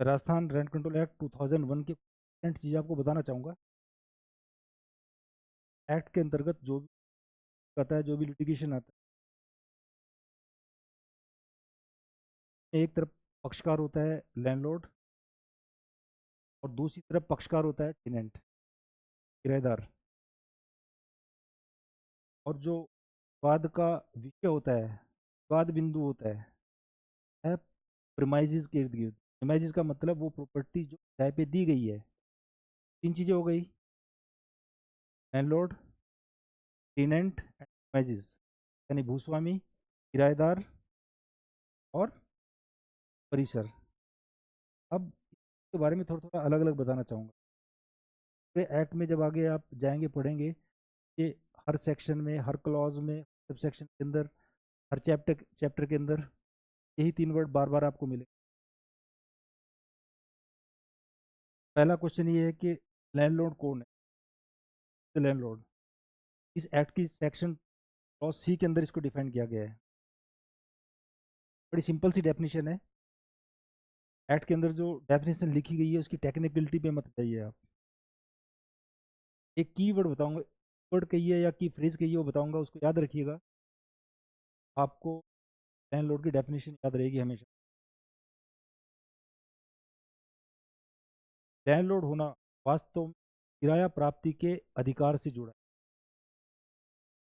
Rajasthan rent control act 2001 के important चीज़ आपको बताना चाहूँगा। एक्ट के अंतर्गत जो भी आता है, जो भी लिटिगेशन आता है, एक तरफ पक्षकार होता है लैंडलॉर्ड और दूसरी तरफ पक्षकार होता है टेनेंट, किराएदार। और जो वाद का विषय होता है, वाद बिंदु होता है प्रेमाइजेस के इर्द गिर्द। प्रेमाइजेस का मतलब वो प्रॉपर्टी जो किराए पे दी गई है। तीन चीज़ें हो गई, लैंडलॉर्ड, टेनेंट एंड प्रेमाइजेस, यानी भूस्वामी, किराएदार और परिसर। अब इसके बारे में थोड़ा थोड़ा अलग अलग बताना चाहूँगा। पूरे एक्ट में जब आगे आप जाएंगे पढ़ेंगे कि हर सेक्शन में, हर क्लॉज में, सब सेक्शन के अंदर, हर चैप्टर चैप्टर के अंदर यही तीन वर्ड बार बार आपको मिले। पहला क्वेश्चन ये है कि लैंडलॉर्ड कौन है। लैंडलॉर्ड इस एक्ट की सेक्शन क्लॉज सी के अंदर इसको डिफाइन किया गया है। बड़ी सिंपल सी डेफिनेशन है। एक्ट के अंदर जो डेफिनेशन लिखी गई है उसकी टेक्निकलिटी पे मत जाइए आप। एक की वर्ड बताऊंगा, वर्ड कहिए या की फ्रेज कहिए, वो बताऊंगा, उसको याद रखिएगा। आपको लैंडलॉर्ड की डेफिनेशन याद रहेगी हमेशा। लैंडलॉर्ड होना वास्तव में किराया प्राप्ति के अधिकार से जुड़ा है।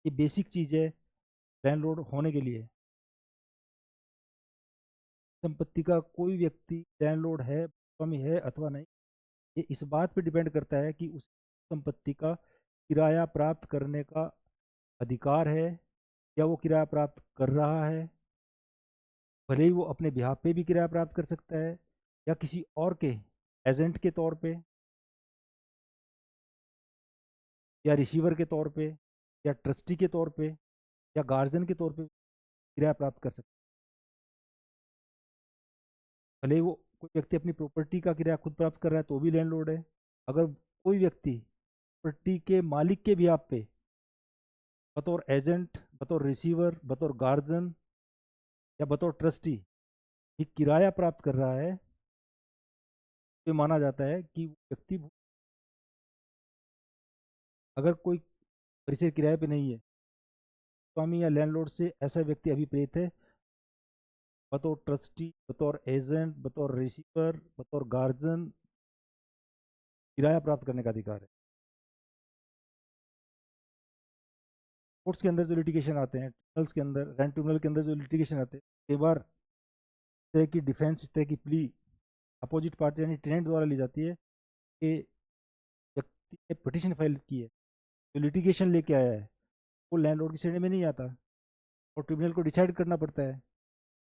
ये बेसिक चीज़ है लैंडलॉर्ड होने के लिए। संपत्ति का कोई व्यक्ति लैंडलॉर्ड है, स्वामी है अथवा नहीं, ये इस बात पे डिपेंड करता है कि उस संपत्ति का किराया प्राप्त करने का अधिकार है या वो किराया प्राप्त कर रहा है। भले ही वो अपने बिहाफ पे भी किराया प्राप्त कर सकता है या किसी और के एजेंट के तौर पे या रिसीवर के तौर पे या ट्रस्टी के तौर पे या गार्जियन के तौर पे किराया प्राप्त कर सकता है। भले ही वो कोई व्यक्ति अपनी प्रॉपर्टी का किराया खुद प्राप्त कर रहा है तो भी लैंडलॉर्ड है। अगर कोई व्यक्ति प्रॉपर्टी के मालिक के बिहाफ पे बतौर एजेंट, बतौर रिसीवर, बतौर गार्जियन या बतौर ट्रस्टी भी किराया प्राप्त कर रहा है, तो माना जाता है कि वो व्यक्ति, अगर कोई परिसर किराए पे नहीं है, स्वामी या लैंडलॉर्ड से ऐसा व्यक्ति अभिप्रेत है बतौर ट्रस्टी, बतौर एजेंट, बतौर रिसीवर, बतौर गार्जियन किराया प्राप्त करने का अधिकार है। कोर्ट्स के अंदर जो लिटिगेशन आते हैं, ट्रिब्यूनल्स के अंदर, रेंट ट्रिब्यूनल के अंदर जो लिटिगेशन आते हैं, कई बार इस तरह की डिफेंस, इस तरह की प्ली अपोजिट पार्टी यानी टेनेंट द्वारा ली जाती है कि व्यक्ति ने पिटिशन फाइल की है, जो लिटिगेशन लेके आया है वो लैंडलॉर्ड की श्रेणी में नहीं आता और ट्रिब्यूनल को डिसाइड करना पड़ता है।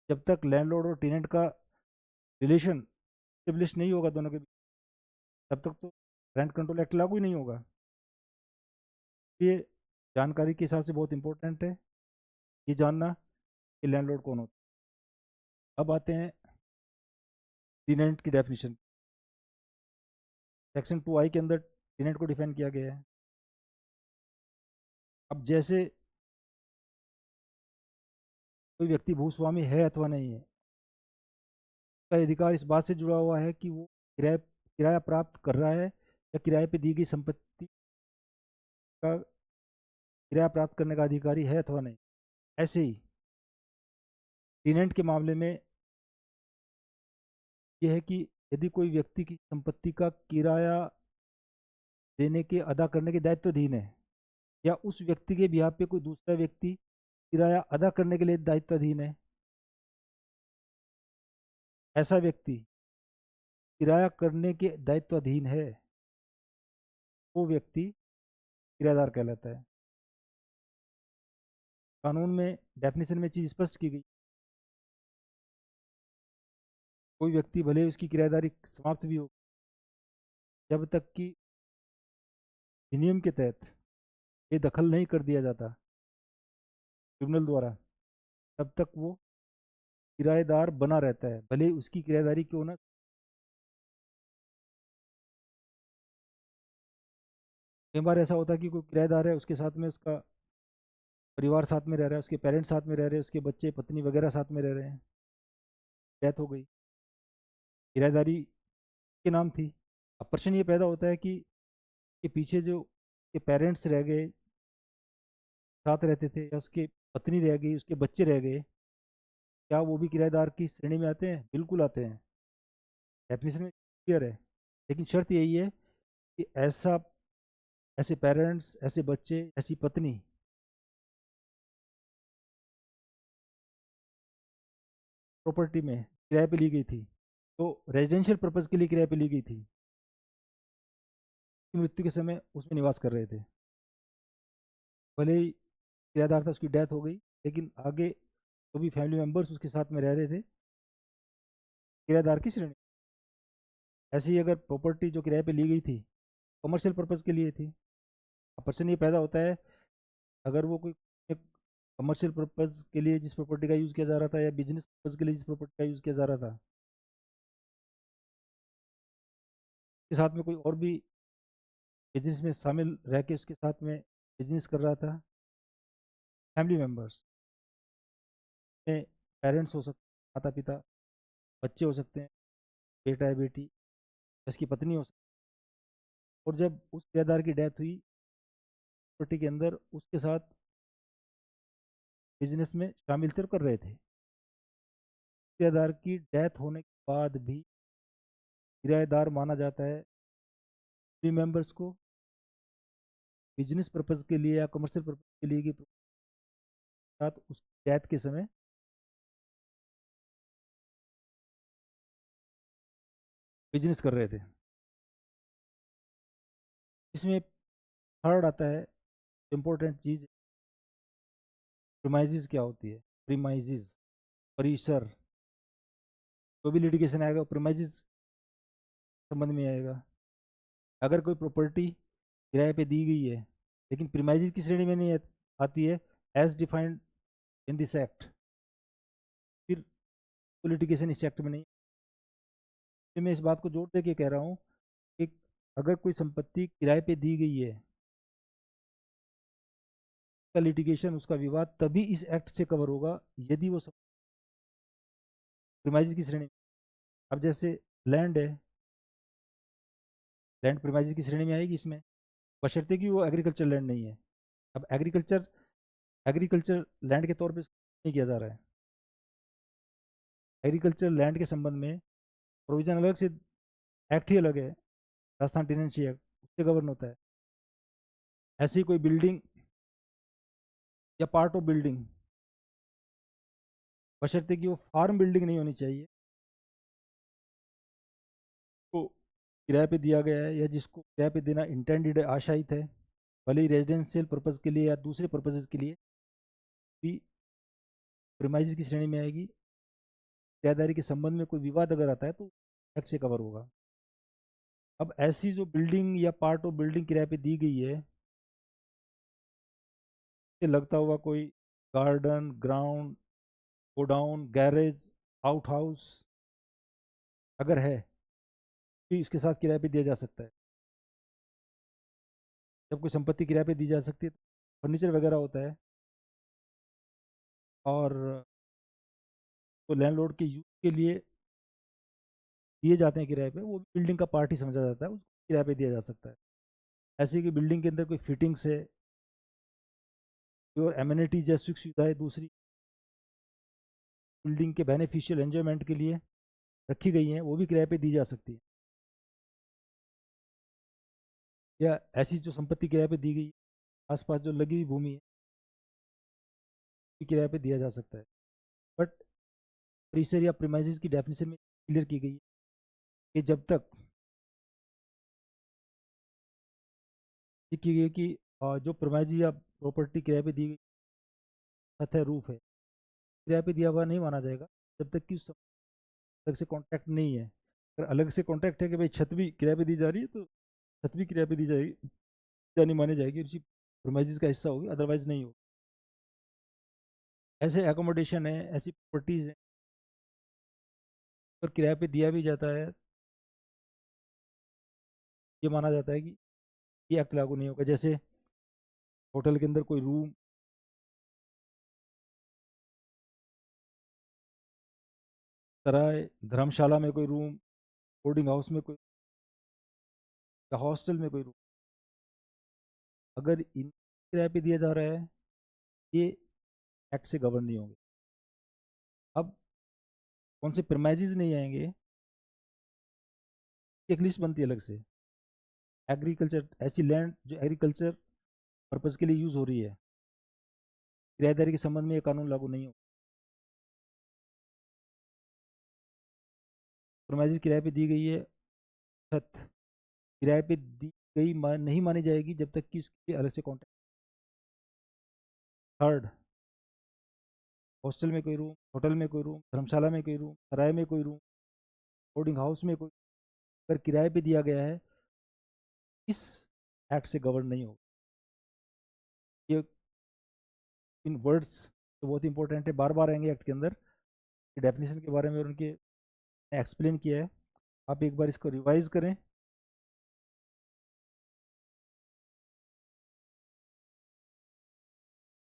जब तक लैंडलॉर्ड और टेनेंट का रिलेशन स्टेब्लिश नहीं होगा दोनों के बीच, तब तक तो रेंट कंट्रोल एक्ट लागू ही नहीं होगा। ये जानकारी के हिसाब से बहुत इंपॉर्टेंट है ये जानना कि लैंडलॉर्ड कौन होता है। अब आते हैं टेनेंट की डेफिनेशन। सेक्शन 2I के अंदर टेनेंट को डिफाइन किया गया है। अब जैसे कोई व्यक्ति भूस्वामी है अथवा नहीं है, उसका अधिकार इस बात से जुड़ा हुआ है कि वो किराया प्राप्त कर रहा है या किराए पे दी गई संपत्ति का किराया प्राप्त करने का अधिकारी है अथवा नहीं। ऐसे ही टेनेंट के मामले में यह है कि यदि कोई व्यक्ति की संपत्ति का किराया देने के, अदा करने के दायित्वाधीन है या उस व्यक्ति के बिहाफ पे कोई दूसरा व्यक्ति किराया अदा करने के लिए दायित्वाधीन है, ऐसा व्यक्ति किराया करने के दायित्वाधीन है, वो व्यक्ति किराएदार कहलाता है। कानून में डेफिनेशन में चीज स्पष्ट की गई। कोई व्यक्ति भले उसकी किराएदारी समाप्त भी हो, जब तक कि अधिनियम के तहत ये दखल नहीं कर दिया जाता ट्रिब्यूनल द्वारा, तब तक वो किराएदार बना रहता है, भले उसकी किराएदारी क्यों ना। कई बार ऐसा होता है कि कोई किराएदार है, उसके साथ में उसका परिवार साथ में रह रहा है, उसके पेरेंट्स साथ में रह रहे हैं, उसके बच्चे, पत्नी वगैरह साथ में रह रहे हैं, डेथ हो गई, किराएदारी के नाम थी। अब प्रश्न ये पैदा होता है कि पीछे जो के पेरेंट्स रह गए, साथ रहते थे, या उसके पत्नी रह गई, उसके बच्चे रह गए, क्या वो भी किराएदार की श्रेणी में आते हैं? बिल्कुल आते हैं, डेफिनेशन में क्लियर है। लेकिन शर्त यही है कि ऐसे पेरेंट्स, ऐसे बच्चे, ऐसी पत्नी प्रॉपर्टी में किराए पे ली गई थी, तो रेजिडेंशियल पर्पज के लिए किराए पे ली गई थी, उसकी मृत्यु के समय उसमें निवास कर रहे थे। भले ही किराएदार था, उसकी डेथ हो गई, लेकिन आगे जो भी फैमिली मेंबर्स उसके साथ में रह रहे थे, किराएदार की श्रेणी। ऐसे ही अगर प्रॉपर्टी जो किराए पे ली गई थी कमर्शियल पर्पज के लिए थी, अब प्रश्न ये पैदा होता है, अगर वो कोई कमर्शियल पर्पज के लिए जिस प्रॉपर्टी का यूज़ किया जा रहा था, या बिजनेस पर्पज के लिए जिस प्रॉपर्टी का यूज़ किया जा रहा था, उसके साथ में कोई और भी बिजनेस में शामिल रह के उसके साथ में बिजनेस कर रहा था, फैमिली मेंबर्स में पेरेंट्स हो सकते हैं, माता पिता, बच्चे हो सकते हैं, बेटा है, बेटी, उसकी पत्नी हो सकती है। और जब उस किराएदार की डेथ हुई, प्रॉपर्टी के अंदर उसके साथ बिजनेस में शामिल थे और कर रहे थे, किराएदार की डेथ होने के बाद भी किराएदार माना जाता है फैमिली मेंबर्स को, बिजनेस पर्पज के लिए या कमर्शियल पर्पज के लिए कि साथ उस डेथ के समय बिजनेस कर रहे थे। इसमें थर्ड आता है इम्पोर्टेंट चीज, प्रीमाइजेस क्या होती है? प्रीमाइजेस, परिसर, जो भी लिटिगेशन आएगा प्रीमाइजेस संबंध में आएगा। अगर कोई प्रॉपर्टी किराए पे दी गई है लेकिन प्रीमाइजेस की श्रेणी में नहीं आती है, as defined in this act, फिर लिटिगेशन इस एक्ट में नहीं। तो मैं इस बात को जोड़ दे के कह रहा हूँ कि अगर कोई संपत्ति किराए पे दी गई है, उसका लिटिगेशन, उसका विवाद तभी इस एक्ट से कवर होगा यदि वो प्रीमाइजेस की श्रेणी। अब जैसे लैंड है, लैंड प्रीमाइजेस की श्रेणी में आएगी इसमें, बशर्ते कि वो एग्रीकल्चर लैंड नहीं है। अब एग्रीकल्चर लैंड के तौर पे नहीं किया जा रहा है। एग्रीकल्चर लैंड के संबंध में प्रोविजन अलग से, एक्ट ही अलग है, राजस्थान टेनेंसी एक्ट, उससे गवर्न होता है। ऐसी कोई बिल्डिंग या पार्ट ऑफ बिल्डिंग, बशर्ते कि वो फार्म बिल्डिंग नहीं होनी चाहिए, तो किराए पे दिया गया है या जिसको किराए पे देना इंटेंडेड है, आशायित है, भले ही रेजिडेंशियल पर्पज़ के लिए या दूसरे पर्पजेज़ के लिए भी प्रीमाइजेस की श्रेणी में आएगी। किराएदारी के संबंध में कोई विवाद अगर आता है तो एक्ट से कवर होगा। अब ऐसी जो बिल्डिंग या पार्ट ऑफ बिल्डिंग किराए पे दी गई है, से लगता हुआ कोई garden, ground, godown, garage, out house अगर है, तो इसके साथ किराए पे दिया जा सकता है। जब कोई संपत्ति किराए पे दी जा सकती है, फर्नीचर वगैरह होता है, और तो लैंडलॉर्ड के यूज के लिए दिए जाते हैं किराए पे, वो बिल्डिंग का पार्ट ही समझा जाता है, उसको किराए पे दिया जा सकता है। ऐसे कि बिल्डिंग के अंदर कोई फिटिंग्स है, और एमिनिटीज या सुख सुविधाएं दूसरी बिल्डिंग के बेनिफिशियल एंजॉयमेंट के लिए रखी गई हैं, वो भी किराए पे दी जा सकती है। या ऐसी जो संपत्ति किराए पे दी गई, आसपास जो लगी हुई भूमि है, भी किराए पे दिया जा सकता है। बट प्रीसर या प्रीमाइजेस की डेफिनेशन में क्लियर की गई है कि जब तक ये की गई कि जो प्रीमाइज या प्रॉपर्टी किराए पे दी गई, छत है, रूफ है, किराए पे दिया हुआ नहीं माना जाएगा जब तक कि उस अलग से कॉन्ट्रैक्ट नहीं है। अगर अलग से कॉन्ट्रैक्ट है कि भाई छत भी किराए पे दी जा रही है, तो छत भी किराए पे दी जाएगी, जानी मानी जाएगी, उसी प्रोमाइजेस का हिस्सा होगी, अदरवाइज नहीं होगी। ऐसे एकोमोडेशन है, ऐसी प्रॉपर्टीज हैं, अगर किराए पे दिया भी जाता है, ये माना जाता है कि ये एक्ट लागू नहीं होगा। जैसे होटल के अंदर कोई रूम, सराय, धर्मशाला में कोई रूम, बोर्डिंग हाउस में कोई या हॉस्टल में कोई रूम, अगर इन किराए पे दिया जा रहा है, ये एक्ट से गवर्न नहीं होंगे। अब कौन से प्रेमाइजेज नहीं आएंगे, एक लिस्ट बनती है अलग से। एग्रीकल्चर, ऐसी लैंड जो एग्रीकल्चर पर्पज़ के लिए यूज़ हो रही है, किराएदारी के संबंध में ये कानून लागू नहीं हो। प्रेमाइजेज किराए पे दी गई है, छत किराए पे दी गई नहीं मानी जाएगी जब तक कि उसके अलग से कॉन्ट्रैक्ट। थर्ड, हॉस्टल में कोई रूम, होटल में कोई रूम, धर्मशाला में कोई रूम, सराय में कोई रूम, बोर्डिंग हाउस में कोई, अगर किराए पे दिया गया है, इस एक्ट से गवर्न नहीं होगा। ये इन वर्ड्स तो बहुत इंपॉर्टेंट है, बार बार आएंगे एक्ट के अंदर। डेफिनेशन के बारे में और उनके एक्सप्लेन किया है, आप एक बार इसको रिवाइज करें।